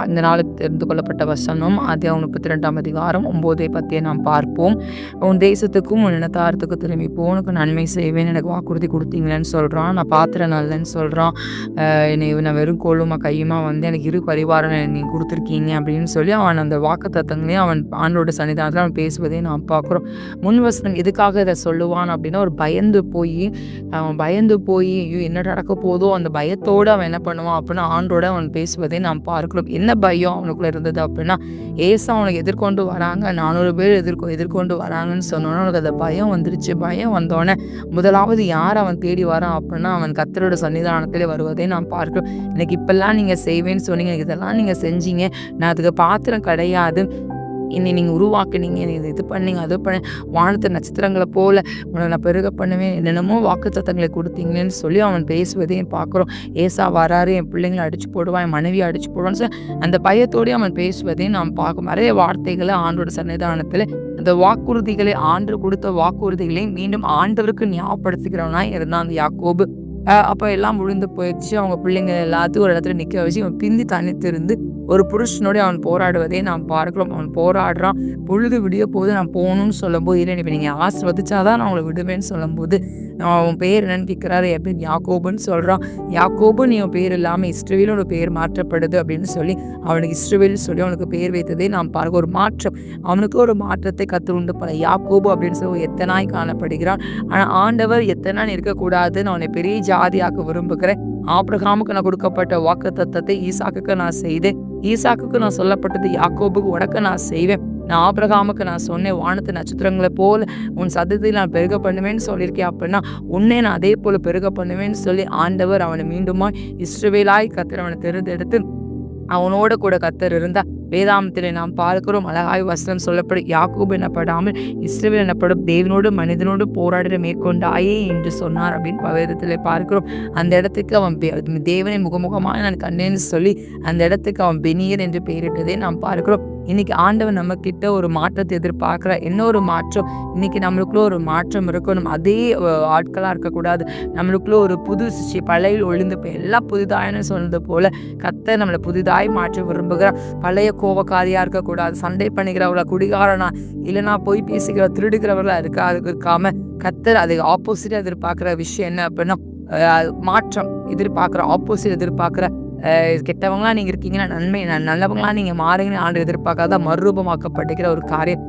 அந்த நாளுக்கு தெரிந்து கொள்ளப்பட்ட வசனம் ஆதியாகமம் 32ஆம் அதிகாரம் 9-10 நாம் பார்ப்போம். உன் தேசத்துக்கும் உன் இனத்தாரத்துக்கும் திரும்பி போ, உனக்கு நன்மை செய்வேன், எனக்கு வாக்குறுதி கொடுத்தீங்களேன்னு சொல்றான். நான் பாத்திரம் நல்லன்னு சொல்றான். என்னை நான் வெறும் கோலுமா கையுமா வந்து எனக்கு இரு பரிவாரம் நீங்க கொடுத்துருக்கீங்க அப்படின்னு சொல்லி அவன் அந்த வாக்கு தத்தங்களையும் அவன் ஆண்டோட சன்னிதானத்தில் அவன் பேசுவதை நாம் பார்க்குறோம். முன் வசனம் எதுக்காக இதை சொல்லுவான் அப்படின்னா, ஒரு அவன் பயந்து போய் ஐயோ என்ன நடக்க போதோ அந்த பயத்தோடு அவன் என்ன பண்ணுவான் அப்படின்னா ஆண்டோட அவன் பேசுவதை நாம் பார்க்கிறோம். என்ன பயம் அவனுக்குள்ள இருந்தது அப்படின்னா, ஏசா அவனுக்கு எதிர்கொண்டு வராங்க, 400 பேர் எதிர்கொண்டு வராங்கன்னு சொன்னோன்னா அவனுக்கு அந்த பயம் வந்துருச்சு. பயம் வந்தோடனே முதலாவது யார் அவன் தேடி வரான் அப்படின்னா, அவன் கர்த்தரோட சன்னிதானத்திலே வருவதை நாம் பார்க்கிறோம். எனக்கு இப்பெல்லாம் நீங்க செய்வேன்னு சொன்னீங்க, இதெல்லாம் நீங்க செஞ்சீங்க, நான் அதுக்கு பாத்திரம் கிடையாது, என்னை நீங்கள் உருவாக்குனீங்க, இது பண்ணீங்க, அது பண்ண, வானத்து நட்சத்திரங்களை போல உன்னை நான் பெருக பண்ணுவேன், என்னென்னமோ வாக்குத்தத்தங்களை கொடுத்தீங்கன்னு சொல்லி அவன் பேசுவதையும் பார்க்குறோம். ஏசா வராரு, என் பிள்ளைங்களை அடிச்சு போடுவான், என் மனைவியை அடிச்சு போடுவான்னு சொல்லி அந்த பயத்தோடு அவன் பேசுவதையும் நாம் பார்க்கும். நிறைய வார்த்தைகளை ஆண்டோட சன்னிதானத்தில் அந்த வாக்குறுதிகளை, ஆண்டு கொடுத்த வாக்குறுதிகளை மீண்டும் ஆண்டவருக்கு ஞாபகப்படுத்துகிறவனாய் இருந்தான் அந்த யாக்கோபு. அப்போ எல்லாம் முடிந்து போயிடுச்சு. அவங்க பிள்ளைங்க எல்லாத்தையும் ஒரு இடத்துல நிற்க வச்சு அவன் பிந்தி தனித்திருந்து ஒரு புருஷனோட அவன் போராடுவதை நாம் பார்க்கிறோம். அவன் போராடுறான். பொழுது விடிய போது நான் போகணும்னு சொல்லும்போது, இல்லை இப்போ நீங்கள் ஆசீர்வதிச்சாதான் நான் அவங்களை விடுவேன்னு சொல்லும்போது, அவன் பேர் என்னன்னு கேட்குறாரு. என் பேர் யாக்கோபுன்னு சொல்கிறான். யாக்கோபு நீ உன் பேர் இல்லாமல் இஸ்ரவேல்னு பேர் மாற்றப்படுது அப்படின்னு சொல்லி அவனுக்கு இஸ்ரவேல் சொல்லி அவனுக்கு பேர் வைத்ததே நாம் பார்க்க. ஒரு மாற்றம், அவனுக்கு ஒரு மாற்றத்தை கற்று உண்டு பண்ண. யாக்கோபு அப்படின்னு சொல்லி எத்தனாய் காணப்படுகிறான். ஆனால் ஆண்டவர் எத்தனான்னு இருக்கக்கூடாதுன்னு அவனை பெரிய ஜாதியாக்க விரும்புகிறேன். ஆபிரகாமுக்கு நான் கொடுக்கப்பட்ட வாக்கு தத்தத்தை ஈசாக்குக்கு நான் செய்தேன். ஈசாக்குக்கு நான் சொல்லப்பட்டது யாக்கோபுக்கு உனக்கு நான் செய்வேன். நான் ஆபிரகாமுக்கு நான் சொன்னேன், வானத்து நட்சத்திரங்களை போல உன் சத்தத்தில் நான் பெருக பண்ணுவேன்னு சொல்லியிருக்கேன் அப்படின்னா உன்னே நான் அதே போல பெருக பண்ணுவேன்னு சொல்லி ஆண்டவர் அவனை மீண்டுமா இஸ்ரவேலாய் கர்த்தர் அவனை தெரிந்தெடுத்து அவனோட கூட கர்த்தர் இருந்தா. வேதாமத்திலே நாம் பார்க்கிறோம், அழகாய் வசனம் சொல்லப்படும், யாக்கோபு எனப்படாமல் இஸ்ரவேல் எனப்படும் தேவனோடு மனிதனோடு போராட மேற்கொண்டாயே என்று சொன்னார் அப்படின்னு வேதத்திலே பார்க்கிறோம். அந்த இடத்துக்கு அவன் தேவனை முகமுகமாக நான் கண்டேன்னு சொல்லி அந்த இடத்துக்கு அவன் பெனியர் என்று பெயரிட்டதை நாம் பார்க்கிறோம். இன்னைக்கு ஆண்டவன் நம்ம கிட்ட ஒரு மாற்றத்தை எதிர்பார்க்கிற. என்ன ஒரு மாற்றம்? இன்னைக்கு நம்மளுக்குள்ள ஒரு மாற்றம் இருக்கணும். அதே ஆட்களா இருக்கக்கூடாது. நம்மளுக்குள்ள ஒரு புது சிருஷ்டி, பழையில் ஒளிந்து போய் எல்லாம் புதிதாயன்னு சொன்னது போல கர்த்தர் நம்மளை புதிதாய் மாற்ற விரும்புகிறார். பழைய கோபக்காரியா இருக்கக்கூடாது. சண்டை பண்ணிக்கிறவர்களா, குடிகாரனா, இல்லைனா போய் பேசுகிற திருடுகிறவர்களா இருக்காம கர்த்தர் அதுக்கு ஆப்போசிட்டா எதிர்பார்க்கிற விஷயம் என்ன அப்படின்னா, மாற்றம் எதிர்பார்க்கிற, ஆப்போசிட் எதிர்பார்க்கிற, கெட்டவங்களா நீங்க இருக்கீங்கன்னா நல்லவங்களா நீங்க மாறுங்கன்னு ஆண்டு எதிர்பார்க்காத மறுரூபமாக்கப்படுகிற ஒரு காரியம்